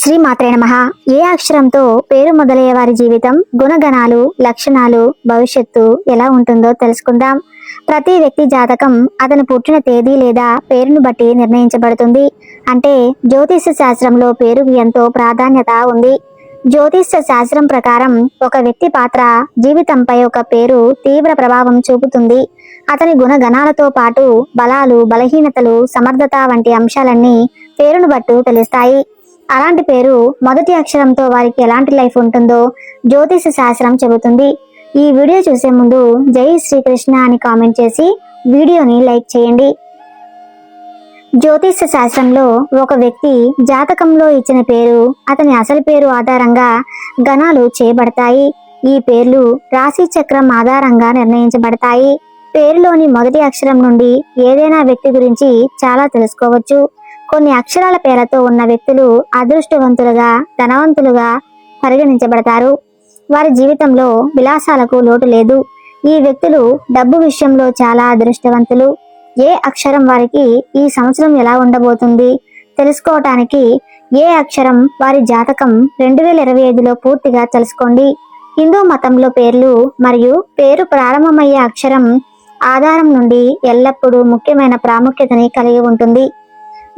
శ్రీ మాత్రే నమః. ఏ అక్షరంతో పేరు మొదలయ్యే వారి జీవితం, గుణగణాలు, లక్షణాలు, భవిష్యత్తు ఎలా ఉంటుందో తెలుసుకుందాం. ప్రతి వ్యక్తి జాతకం అతను పుట్టిన తేదీ లేదా పేరును బట్టి నిర్ణయించబడుతుంది. అంటే జ్యోతిష శాస్త్రంలో పేరుకు ఎంతో ప్రాధాన్యత ఉంది. జ్యోతిష శాస్త్రం ప్రకారం ఒక వ్యక్తి పాత్ర జీవితంపై ఒక పేరు తీవ్ర ప్రభావం చూపుతుంది. అతని గుణగణాలతో పాటు బలాలు, బలహీనతలు, సమర్థత వంటి అంశాలన్నీ పేరును బట్టి తెలుస్తాయి. అలాంటి పేరు మొదటి అక్షరంతో వారికి ఎలాంటి లైఫ్ ఉంటుందో జ్యోతిష శాస్త్రం చెబుతుంది. ఈ వీడియో చూసే ముందు జై శ్రీకృష్ణ అని కామెంట్ చేసి వీడియోని లైక్ చేయండి. జ్యోతిష శాస్త్రంలో ఒక వ్యక్తి జాతకంలో ఇచ్చిన పేరు అతని అసలు పేరు ఆధారంగా గణాలు చేయబడతాయి. ఈ పేర్లు రాశి చక్రం ఆధారంగా నిర్ణయించబడతాయి. పేరులోని మొదటి అక్షరం నుండి ఏదైనా వ్యక్తి గురించి చాలా తెలుసుకోవచ్చు. కొన్ని అక్షరాల పేర్లతో ఉన్న వ్యక్తులు అదృష్టవంతులుగా, ధనవంతులుగా పరిగణించబడతారు. వారి జీవితంలో విలాసాలకు లోటు లేదు. ఈ వ్యక్తులు డబ్బు విషయంలో చాలా అదృష్టవంతులు. ఏ అక్షరం వారికి ఈ సంవత్సరం ఎలా ఉండబోతుంది తెలుసుకోవటానికి ఏ అక్షరం వారి జాతకం 2025లో పూర్తిగా తెలుసుకోండి. హిందూ మతంలో పేర్లు మరియు పేరు ప్రారంభమయ్యే అక్షరం ఆధారం నుండి ఎల్లప్పుడూ ముఖ్యమైన ప్రాముఖ్యతని కలిగి ఉంటుంది.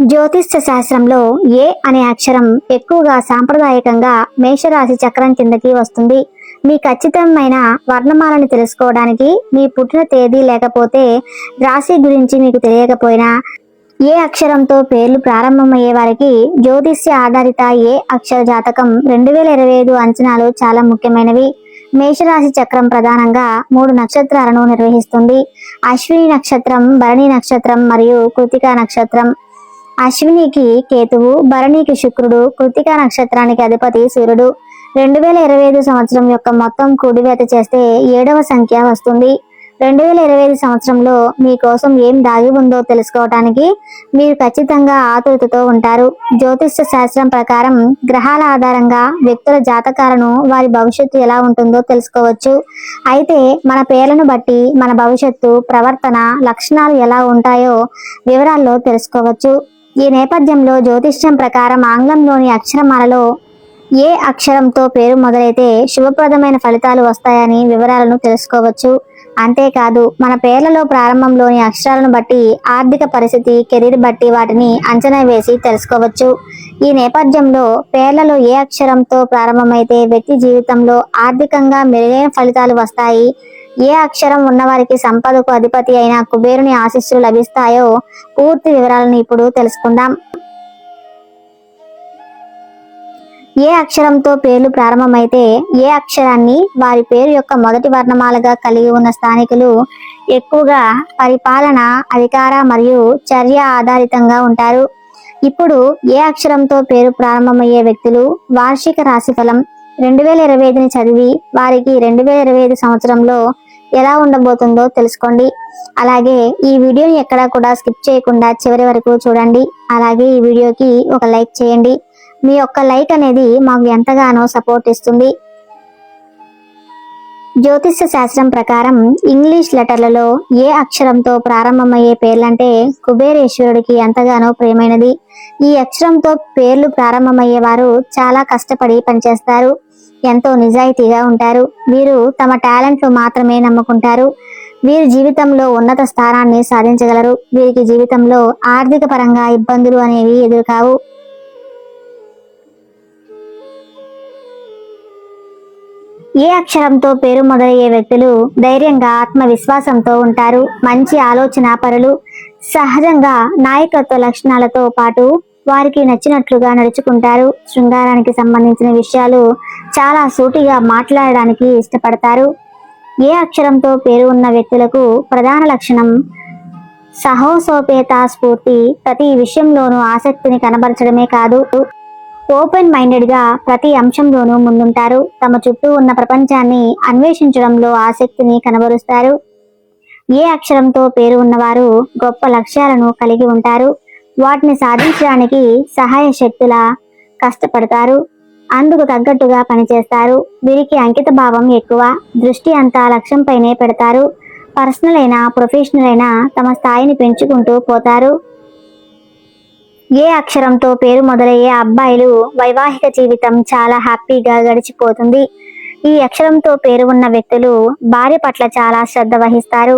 జ్యోతిష్య శాస్త్రంలో ఏ అనే అక్షరం ఎక్కువగా సాంప్రదాయకంగా మేషరాశి చక్రం కిందకి వస్తుంది. మీ ఖచ్చితమైన వర్ణమాలను తెలుసుకోవడానికి మీ పుట్టిన తేదీ లేకపోతే రాశి గురించి మీకు తెలియకపోయినా ఏ అక్షరంతో పేర్లు ప్రారంభమయ్యే వారికి జ్యోతిష్య ఆధారిత ఏ అక్షర జాతకం 2025 అంచనాలు చాలా ముఖ్యమైనవి. మేషరాశి చక్రం ప్రధానంగా 3 నక్షత్రాలను నిర్వహిస్తుంది. అశ్విని నక్షత్రం, భరణి నక్షత్రం మరియు కృతికా నక్షత్రం. అశ్వినికి కేతువు, భరణికి శుక్రుడు, కృతికా నక్షత్రానికి అధిపతి సూర్యుడు. 2025 సంవత్సరం యొక్క మొత్తం కూడివేత చేస్తే 7వ సంఖ్య వస్తుంది. 2025 సంవత్సరంలో మీకోసం ఏం దాగి ఉందో తెలుసుకోవటానికి మీరు ఖచ్చితంగా ఆతృతతో ఉంటారు. జ్యోతిష శాస్త్రం ప్రకారం గ్రహాల ఆధారంగా వ్యక్తుల జాతకాలను, వారి భవిష్యత్తు ఎలా ఉంటుందో తెలుసుకోవచ్చు. అయితే మన పేర్లను బట్టి మన భవిష్యత్తు, ప్రవర్తన, లక్షణాలు ఎలా ఉంటాయో వివరాల్లో తెలుసుకోవచ్చు. ఈ నేపథ్యంలో జ్యోతిష్యం ప్రకారం ఆంగ్లంలోని అక్షరమాలలో ఏ అక్షరంతో పేరు మొదలైతే శుభప్రదమైన ఫలితాలు వస్తాయని వివరాలను తెలుసుకోవచ్చు. అంతేకాదు మన పేర్లలో ప్రారంభంలోని అక్షరాలను బట్టి ఆర్థిక పరిస్థితి, కెరీర్ బట్టి వాటిని అంచనా వేసి తెలుసుకోవచ్చు. ఈ నేపథ్యంలో పేర్లలో ఏ అక్షరంతో ప్రారంభమైతే వ్యక్తి జీవితంలో ఆర్థికంగా మెరుగైన ఫలితాలు వస్తాయి, ఏ అక్షరం ఉన్నవారికి సంపదకు అధిపతి అయిన కుబేరుని ఆశీస్సులు లభిస్తాయో పూర్తి వివరాలను ఇప్పుడు తెలుసుకుందాం. ఏ అక్షరంతో పేర్లు ప్రారంభమైతే ఏ అక్షరాన్ని వారి పేరు యొక్క మొదటి వర్ణమాలగా కలిగి ఉన్న స్థానికులు ఎక్కువగా పరిపాలన, అధికార మరియు చర్య ఆధారితంగా ఉంటారు. ఇప్పుడు ఏ అక్షరంతో పేరు ప్రారంభమయ్యే వ్యక్తులు వార్షిక రాశిఫలం 2025ని చదివి వారికి 2025 సంవత్సరంలో ఎలా ఉండబోతుందో తెలుసుకోండి. అలాగే ఈ వీడియోని ఎక్కడా కూడా స్కిప్ చేయకుండా చివరి వరకు చూడండి. అలాగే ఈ వీడియోకి ఒక లైక్ చేయండి. మీ యొక్క లైక్ అనేది మాకు ఎంతగానో సపోర్ట్ ఇస్తుంది. జ్యోతిష శాస్త్రం ప్రకారం ఇంగ్లీష్ లెటర్లలో ఏ అక్షరంతో ప్రారంభమయ్యే పేర్లంటే కుబేరేశ్వరుడికి ఎంతగానో ప్రియమైనది. ఈ అక్షరంతో పేర్లు ప్రారంభమయ్యే వారు చాలా కష్టపడి పనిచేస్తారు, ఎంతో నిజాయితీగా ఉంటారు. వీరు తమ టాలెంట్లు మాత్రమే నమ్ముకుంటారు. వీరి జీవితంలో ఉన్నత స్థానాన్ని సాధించగలరు. వీరికి జీవితంలో ఆర్థిక పరంగా ఇబ్బందులు అనేవి ఎదురుకావు. ఏ అక్షరంతో పేరు మొదలయ్యే వ్యక్తులు ధైర్యంగా, ఆత్మవిశ్వాసంతో ఉంటారు. మంచి ఆలోచన పరులు. సహజంగా నాయకత్వ లక్షణాలతో పాటు వారికి నచ్చినట్లుగా నడుచుకుంటారు. శృంగారానికి సంబంధించిన విషయాలు చాలా సూటిగా మాట్లాడడానికి ఇష్టపడతారు. ఏ అక్షరంతో పేరు ఉన్న వ్యక్తులకు ప్రధాన లక్షణం సాహసోపేత స్ఫూర్తి. ప్రతి విషయంలోనూ ఆసక్తిని కనబరచడమే కాదు, ఓపెన్ మైండెడ్ గా ప్రతి అంశంలోనూ ముందుంటారు. తమ చుట్టూ ఉన్న ప్రపంచాన్ని అన్వేషించడంలో ఆసక్తిని కనబరుస్తారు. ఏ అక్షరంతో పేరు ఉన్నవారు గొప్ప లక్ష్యాలను కలిగి ఉంటారు. వాటిని సాధించడానికి సహాయ శక్తులా కష్టపడతారు. అందుకు తగ్గట్టుగా పనిచేస్తారు. వీరికి అంకిత భావం ఎక్కువ. దృష్టి అంతా లక్ష్యంపైనే పెడతారు. పర్సనల్ అయినా, ప్రొఫెషనల్ అయినా తమ స్థాయిని పెంచుకుంటూ పోతారు. ఏ అక్షరంతో పేరు మొదలయ్యే అబ్బాయిలు వైవాహిక జీవితం చాలా హ్యాపీగా గడిచిపోతుంది. ఈ అక్షరంతో పేరు ఉన్న వ్యక్తులు భార్య పట్ల చాలా శ్రద్ధ వహిస్తారు.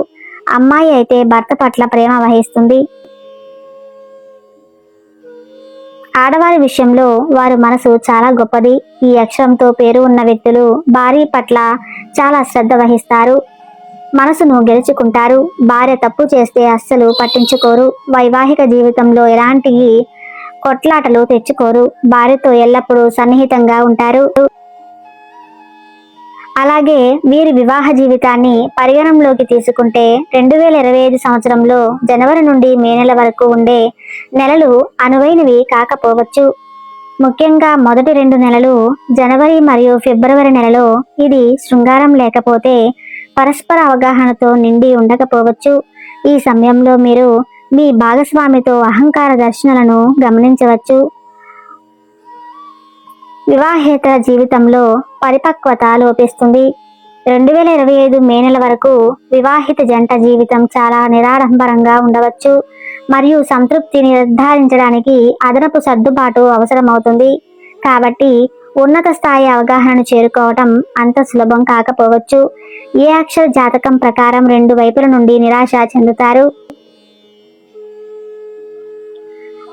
అమ్మాయి అయితే భర్త పట్ల ప్రేమ వహిస్తుంది. ఆడవారి విషయంలో వారి మనసు చాలా గొప్పది. ఈ అక్షరంతో పేరు ఉన్న వ్యక్తులు భార్య పట్ల చాలా శ్రద్ధ వహిస్తారు, మనసును గెలుచుకుంటారు. భార్య తప్పు చేస్తే అస్సలు పట్టించుకోరు. వైవాహిక జీవితంలో ఎలాంటి కొట్లాటలు తెచ్చుకోరు. భార్యతో ఎల్లప్పుడూ సన్నిహితంగా ఉంటారు. అలాగే వీరి వివాహ జీవితాన్ని పరిగణంలోకి తీసుకుంటే 2025 సంవత్సరంలో జనవరి నుండి మే నెల వరకు ఉండే నెలలు అనువైనవి కాకపోవచ్చు. ముఖ్యంగా మొదటి 2 నెలలు జనవరి మరియు ఫిబ్రవరి నెలలో ఇది శృంగారం లేకపోతే పరస్పర అవగాహనతో నిండి ఉండకపోవచ్చు. ఈ సమయంలో మీరు మీ భాగస్వామితో అహంకార దర్శనాలను గమనించవచ్చు. వివాహేతర జీవితంలో పరిపక్వత లోపిస్తుంది. 2025 మే నెల వరకు వివాహిత జంట జీవితం చాలా నిరాడంబరంగా ఉండవచ్చు మరియు సంతృప్తిని నిర్ధారించడానికి అదనపు సర్దుబాటు అవసరమవుతుంది. కాబట్టి ఉన్నత స్థాయి అవగాహనను చేరుకోవటం అంత సులభం కాకపోవచ్చు. ఏ అక్షర జాతకం ప్రకారం 2 వైపుల నుండి నిరాశ చెందుతారు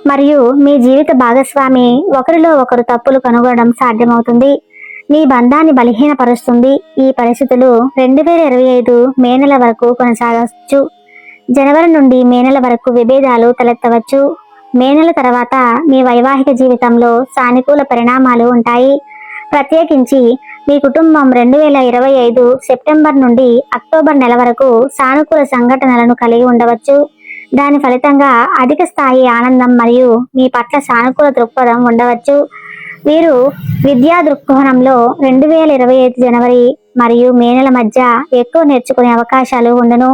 మరియు మీ జీవిత భాగస్వామి ఒకరిలో ఒకరు తప్పులు కనుగొనడం సాధ్యమవుతుంది. మీ బంధాన్ని బలహీనపరుస్తుంది. ఈ పరిస్థితులు 2025 మే నెల వరకు కొనసాగవచ్చు. జనవరి నుండి మే నెల వరకు విభేదాలు తలెత్తవచ్చు. మే నెల తర్వాత మీ వైవాహిక జీవితంలో సానుకూల పరిణామాలు ఉంటాయి. ప్రత్యేకించి మీ కుటుంబం 2025 సెప్టెంబర్ నుండి అక్టోబర్ నెల వరకు సానుకూల సంఘటనలను కలిగి ఉండవచ్చు. దాని ఫలితంగా అధిక స్థాయి ఆనందం మరియు మీ పట్ల సానుకూల దృక్పథం ఉండవచ్చు. వీరు విద్యా దృక్కోణంలో 2025 జనవరి మరియు మే నెల మధ్య ఎక్కువ నేర్చుకునే అవకాశాలు ఉండను.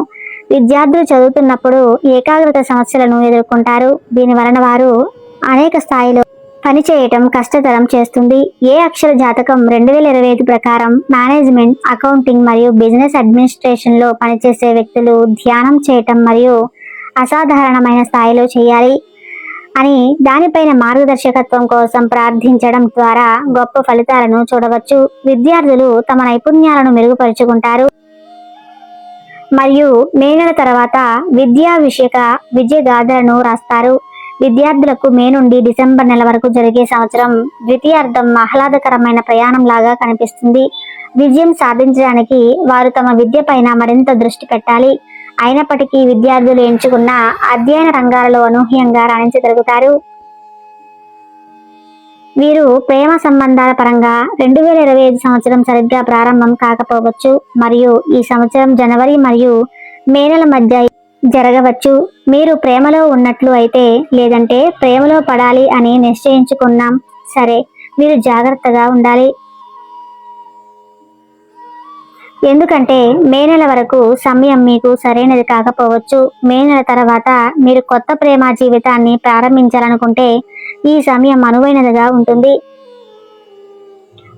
విద్యార్థులు చదువుతున్నప్పుడు ఏకాగ్రత సమస్యలను ఎదుర్కొంటారు. దీని వలన వారు అనేక స్థాయిలో పనిచేయటం కష్టతరం చేస్తుంది. ఏ అక్షర జాతకం 2025 ప్రకారం మేనేజ్మెంట్, అకౌంటింగ్ మరియు బిజినెస్ అడ్మినిస్ట్రేషన్లో పనిచేసే వ్యక్తులు ధ్యానం చేయటం మరియు అసాధారణమైన స్థాయిలో చేయాలి అని దానిపైన మార్గదర్శకత్వం కోసం ప్రార్థించడం ద్వారా గొప్ప ఫలితాలను చూడవచ్చు. విద్యార్థులు తమ నైపుణ్యాలను మెరుగుపరుచుకుంటారు మరియు మే నెల తర్వాత విద్య గాథలను రాస్తారు. విద్యార్థులకు మే నుండి డిసెంబర్ నెల వరకు జరిగే సంవత్సరం ద్వితీయార్థం ఆహ్లాదకరమైన ప్రయాణం లాగా కనిపిస్తుంది. విజయం సాధించడానికి వారు తమ విద్య పైన మరింత దృష్టి పెట్టాలి. అయినప్పటికీ విద్యార్థులు ఎంచుకున్న అధ్యయన రంగాలలో అనూహ్యంగా రాణించగలుగుతారు. వీరు ప్రేమ సంబంధాల పరంగా 2025 సంవత్సరం సరిగ్గా ప్రారంభం కాకపోవచ్చు మరియు ఈ సంవత్సరం జనవరి మరియు మే నెల మధ్య జరగవచ్చు. మీరు ప్రేమలో ఉన్నట్లు అయితే లేదంటే ప్రేమలో పడాలి అని నిశ్చయించుకున్నాం సరే, మీరు జాగ్రత్తగా ఉండాలి. ఎందుకంటే మే నెల వరకు సమయం మీకు సరైనది కాకపోవచ్చు. మే నెల తర్వాత మీరు కొత్త ప్రేమ జీవితాన్ని ప్రారంభించాలనుకుంటే ఈ సమయం అనువైనదిగా ఉంటుంది.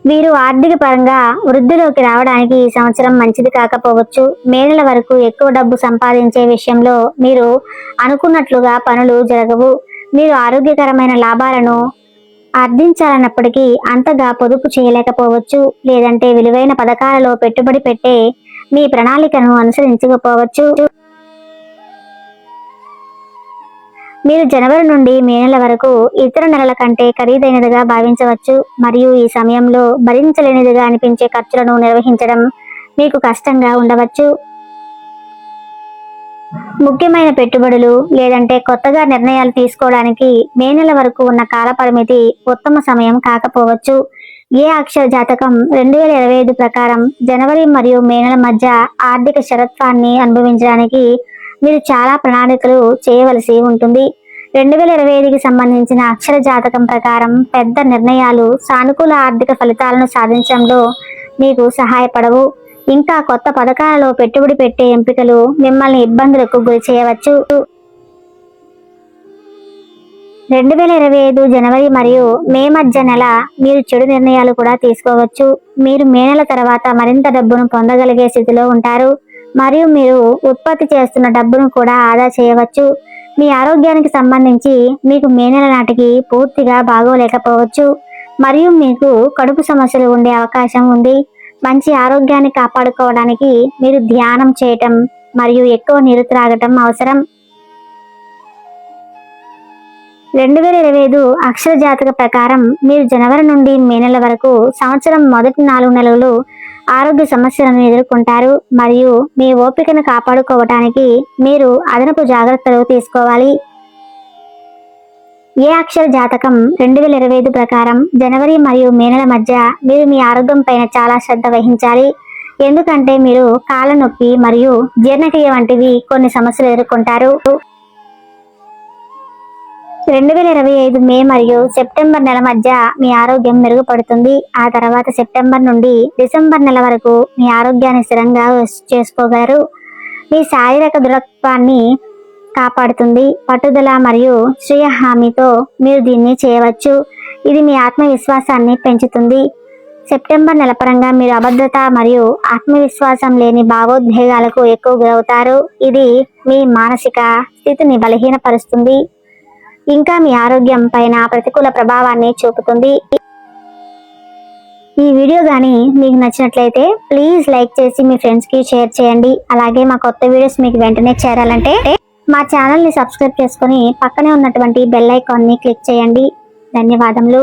వీరు ఆర్థిక పరంగా వృద్ధిలోకి రావడానికి ఈ సంవత్సరం మంచిది కాకపోవచ్చు. మే నెల వరకు ఎక్కువ డబ్బు సంపాదించే విషయంలో మీరు అనుకున్నట్లుగా పనులు జరగవు. మీరు ఆరోగ్యకరమైన లాభాలను ఆర్జించాలన్నప్పటికీ అంతగా పొదుపు చేయలేకపోవచ్చు, లేదంటే విలువైన పథకాలలో పెట్టుబడి పెట్టే మీ ప్రణాళికను అనుసరించకపోవచ్చు. మీరు జనవరి నుండి మే నెల వరకు ఇతర నెలల కంటే ఖరీదైనదిగా భావించవచ్చు మరియు ఈ సమయంలో భరించలేనిదిగా అనిపించే ఖర్చులను నిర్వహించడం మీకు కష్టంగా ఉండవచ్చు. ముఖ్యమైన పెట్టుబడులు లేదంటే కొత్తగా నిర్ణయాలు తీసుకోవడానికి మే నెల వరకు ఉన్న కాల పరిమితి ఉత్తమ సమయం కాకపోవచ్చు. ఏ అక్షర జాతకం 2025 ప్రకారం జనవరి మరియు మే నెల మధ్య ఆర్థిక స్థిరత్వాన్ని అనుభవించడానికి మీరు చాలా ప్రణాళికలు చేయవలసి ఉంటుంది. 2025కి సంబంధించిన అక్షర జాతకం ప్రకారం పెద్ద నిర్ణయాలు సానుకూల ఆర్థిక ఫలితాలను సాధించడంలో మీకు సహాయపడవు. ఇంకా కొత్త పథకాలలో పెట్టుబడి పెట్టే ఎంపికలు మిమ్మల్ని ఇబ్బందులకు గురి చేయవచ్చు. 2025 జనవరి మరియు మే మధ్య నెల మీరు చెడు నిర్ణయాలు కూడా తీసుకోవచ్చు. మీరు మే నెల తర్వాత మరింత డబ్బును పొందగలిగే స్థితిలో ఉంటారు మరియు మీరు ఉత్పత్తి చేస్తున్న డబ్బును కూడా ఆదా చేయవచ్చు. మీ ఆరోగ్యానికి సంబంధించి మీకు మే నెల నాటికి పూర్తిగా బాగోలేకపోవచ్చు మరియు మీకు కడుపు సమస్యలు ఉండే అవకాశం ఉంది. మంచి ఆరోగ్యాన్ని కాపాడుకోవడానికి మీరు ధ్యానం చేయటం మరియు ఎక్కువ నీరు త్రాగటం అవసరం. 2025 అక్షర జాతక ప్రకారం మీరు జనవరి నుండి మే నెల వరకు సంవత్సరం మొదటి 4 నెలలు ఆరోగ్య సమస్యలను ఎదుర్కొంటారు మరియు మీ ఓపికను కాపాడుకోవటానికి మీరు అదనపు జాగ్రత్తలు తీసుకోవాలి. ఏ అక్షర జాతకం 2025 ప్రకారం జనవరి మరియు మే నెల మధ్య మీరు మీ ఆరోగ్యం పైన చాలా శ్రద్ధ వహించాలి. ఎందుకంటే మీరు కాళ్ళ నొప్పి మరియు జీర్ణక్రియ వంటివి కొన్ని సమస్యలు ఎదుర్కొంటారు. 2025 మే మరియు సెప్టెంబర్ నెల మధ్య మీ ఆరోగ్యం మెరుగుపడుతుంది. ఆ తర్వాత సెప్టెంబర్ నుండి డిసెంబర్ నెల వరకు మీ ఆరోగ్యాన్ని స్థిరంగా చేసుకోగలరు. మీ శారీరక దృఢత్వాన్ని కాపాడుతుంది. పట్టుదల మరియు స్వీయ హామీతో మీరు దీన్ని చేయవచ్చు. ఇది మీ ఆత్మవిశ్వాసాన్ని పెంచుతుంది. సెప్టెంబర్ నెల పరంగా మీరు అభద్రత మరియు ఆత్మవిశ్వాసం లేని భావోద్వేగాలకు ఎక్కువ గురవుతారు. ఇది మీ మానసిక స్థితిని బలహీనపరుస్తుంది, ఇంకా మీ ఆరోగ్యం పైన ప్రతికూల ప్రభావాన్ని చూపుతుంది. ఈ వీడియో కానీ మీకు నచ్చినట్లయితే ప్లీజ్ లైక్ చేసి మీ ఫ్రెండ్స్కి షేర్ చేయండి. అలాగే మా కొత్త వీడియోస్ మీకు వెంటనే చేరాలంటే మా ఛానల్ని సబ్స్క్రైబ్ చేసుకొని పక్కనే ఉన్నటువంటి బెల్ ఐకాన్ని క్లిక్ చేయండి. ధన్యవాదములు.